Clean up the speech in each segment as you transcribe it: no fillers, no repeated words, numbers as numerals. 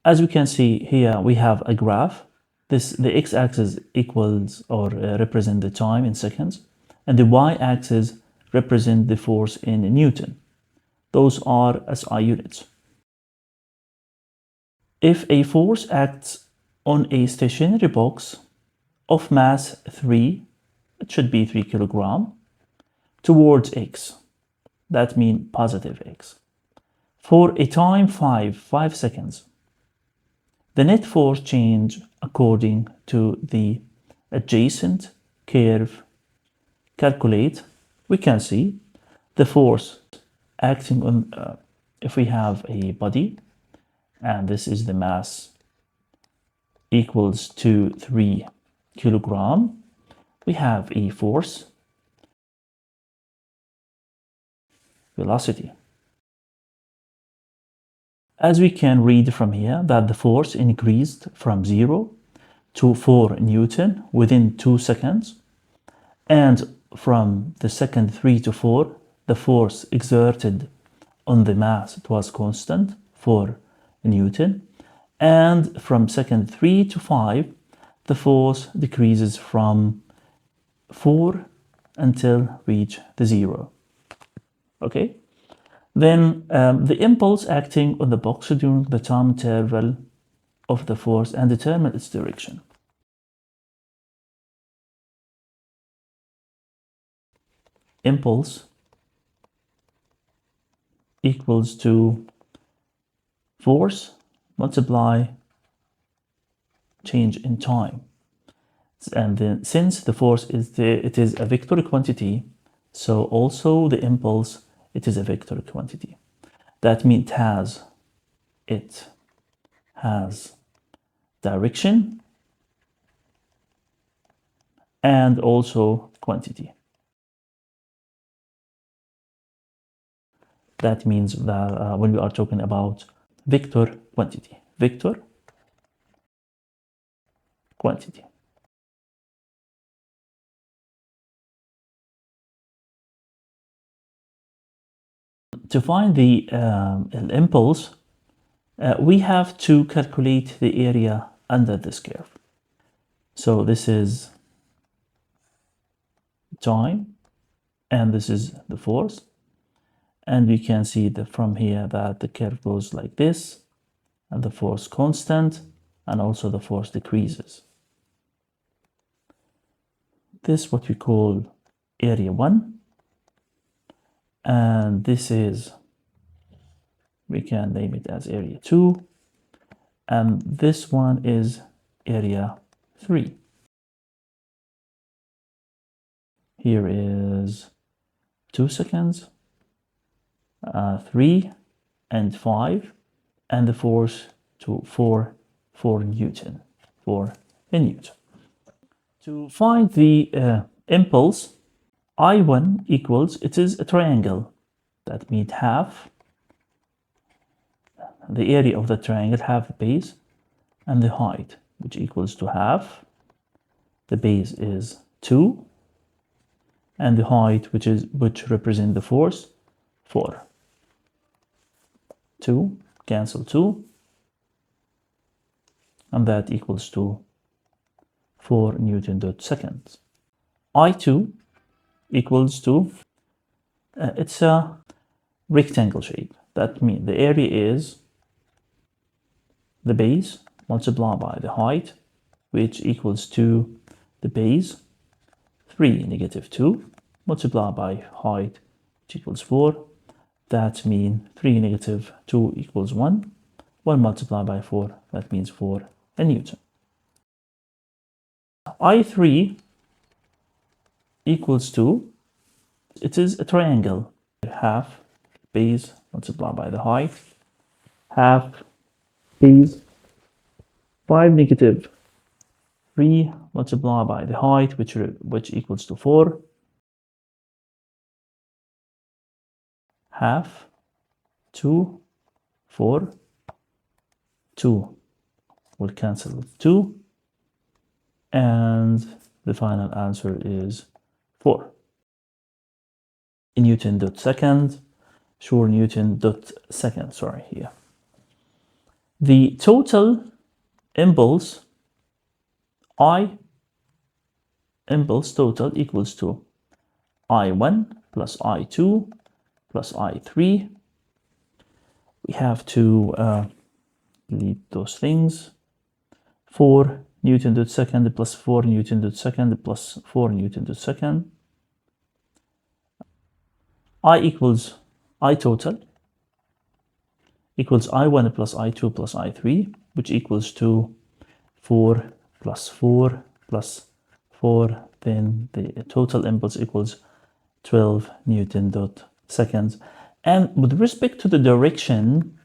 As we can see here, we have a graph. The x-axis equals or represent the time in seconds, and the y-axis represent the force in Newton. Those are SI units. If a force acts on a stationary box of mass 3, it should be 3 kilogram, towards x, that means positive x, for a time 5 seconds, the net force change according to the adjacent curve calculate, we can see the force acting on, if we have a body, and this is the mass equals to 3 kilogram, we have a force, velocity. As we can read from here that the force increased from 0 to 4 Newton within 2 seconds, and from the second 3 to 4, the force exerted on the mass, it was constant, 4 Newton, and from second 3 to 5, the force decreases from 4 until reach the 0. Okay? Then the impulse acting on the box during the time interval of the force and determine its direction. Impulse equals to force multiply change in time. And then since the force is it is a vector quantity, so also the impulse, it is a vector quantity. That means it has direction and also quantity. That means that when we are talking about vector quantity, vector quantity. To find the impulse, we have to calculate the area under this curve. So this is time, and this is the force. And we can see that from here that the curve goes like this, and the force constant, and also the force decreases. This is what we call area 1. And this is, we can name it as area 2. And this one is area 3. Here is 2 seconds, 3 and 5, and the force to 4 Newton, 4 Newton. To find the impulse, I1 equals, it is a triangle. That means half the area of the triangle, half the base, and the height, which equals to half. The base is 2, and the height, which represent the force, 4. 2, cancel 2, and that equals to 4 Newton dot seconds. I2 equals to, it's a rectangle shape. That means the area is the base multiplied by the height, which equals to the base 3 negative 2 multiplied by height, which equals 4. That means 3 negative 2 equals 1. 1 multiplied by 4, that means 4 Newton. I3 equals to, it is a triangle. Half base multiplied by the height, half base 5 negative 3 multiplied by the height, which equals to 4. Half 2, 4, 2 will cancel with 2, and the final answer is 4. Newton dot second, sure Newton dot second, sorry, here. the total impulse, I impulse total equals to I1 plus I2 plus I3. We have to delete those things. 4 Newton per second plus 4 Newton per second plus 4 Newton per second. I equals I total equals I1 plus I2 plus I3, which equals to 4 plus 4 plus 4. Then the total impulse equals 12 Newton dot seconds. And with respect to the direction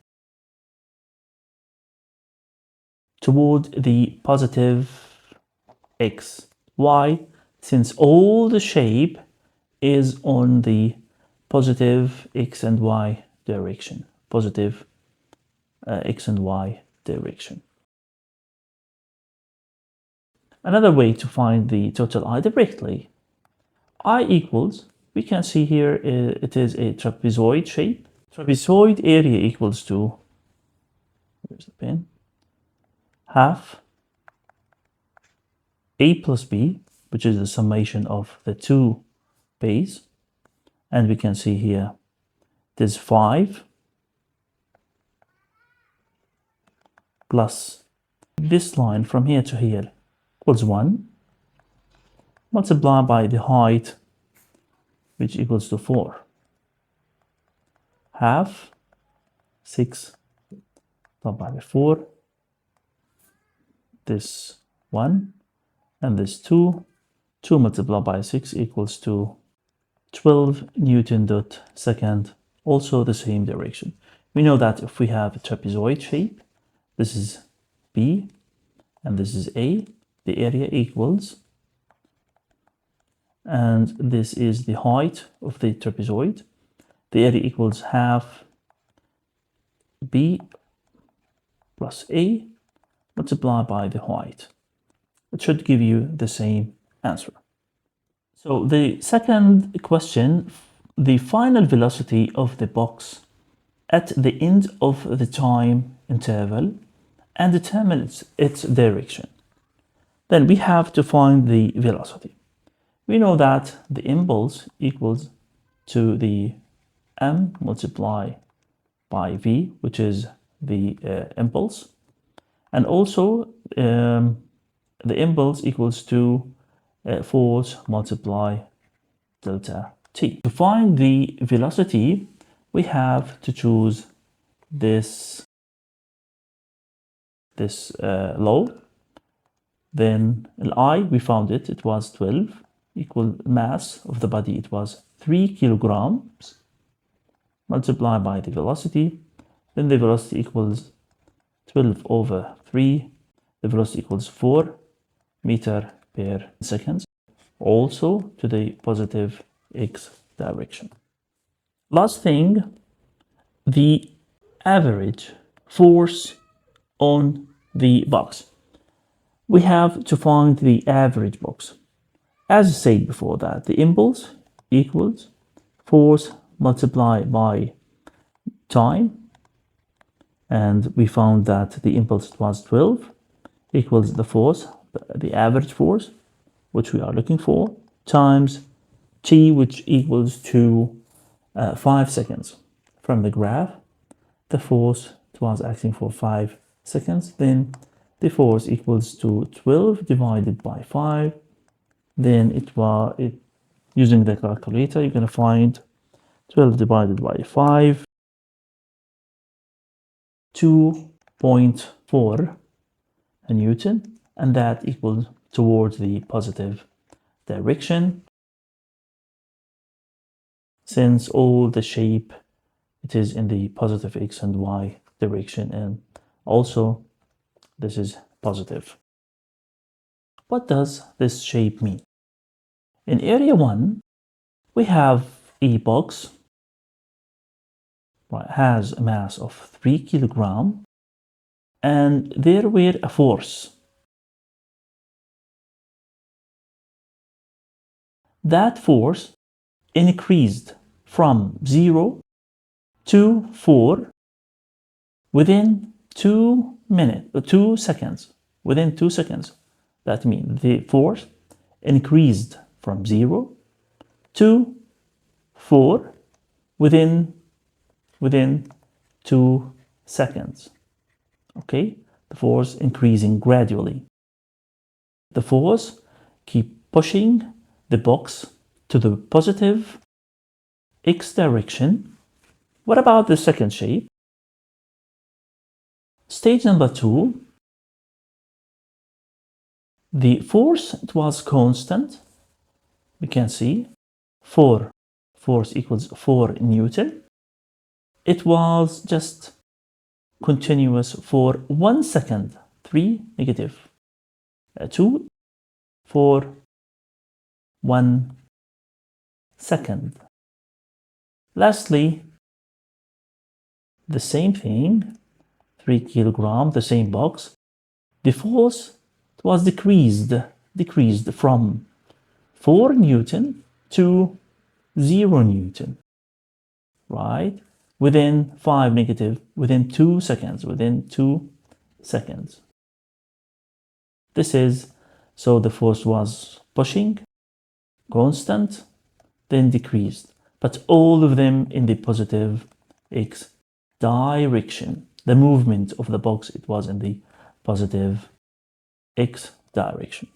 toward the positive x, why? Since all the shape is on the positive x and y direction, positive x and y direction. Another way to find the total I directly, I equals, we can see here it is a trapezoid shape. Trapezoid area equals to, where's the pen, half a plus b, which is the summation of the two bays. And we can see here there's 5 plus this line from here to here equals 1, multiplied by the height, which equals to 4. Half 6 divided by 4, this 1 and this 2. 2 multiplied by 6 equals to 12 Newton dot second, also the same direction. We know that if we have a trapezoid shape, this is B and this is A, the area equals, and this is the height of the trapezoid, the area equals half B plus A multiplied by the height. It should give you the same answer. So the second question, the final velocity of the box at the end of the time interval and determine its direction. Then we have to find the velocity. We know that the impulse equals to the m multiplied by v, which is the impulse, and also the impulse equals to force multiply delta t. To find the velocity, we have to choose this law. Then I, we found it was 12, equal mass of the body, it was 3 kilograms, multiplied by the velocity. Then the velocity equals 12 over 3, the velocity equals 4 meter per second, also to the positive x direction. Last thing, the average force on the box. We have to find the average box. As I said before that, the impulse equals force multiplied by time, and we found that the impulse was 12 equals the force, the average force, which we are looking for, times t, which equals to 5 seconds. From the graph, the force was acting for 5 seconds, then the force equals to 12 divided by 5. Then using the calculator, you're going to find 12 divided by 5, 2.4 Newton, and that equals towards the positive direction. Since all the shape, it is in the positive x and y direction, and also this is positive. What does this shape mean? In area 1, we have a box has a mass of 3 kilograms, and there were a force. That force increased from 0 to 4 within 2 seconds. Within 2 seconds. That means the force increased from 0 to 4 within 2 seconds. Okay, the force increasing gradually. The force keep pushing the box to the positive x direction. What about the second shape? Stage number 2, the force, it was constant. We can see force equals 4 Newton. It was just continuous for 1 second, 3 negative, 2 for 1 second. Lastly, the same thing, 3 kilogram, the same box. The force was decreased from 4 Newton to 0 Newton, right? Within 5 negative, within 2 seconds, This is, so the force was pushing, constant, then decreased, but all of them in the positive x direction. The movement of the box, it was in the positive x direction.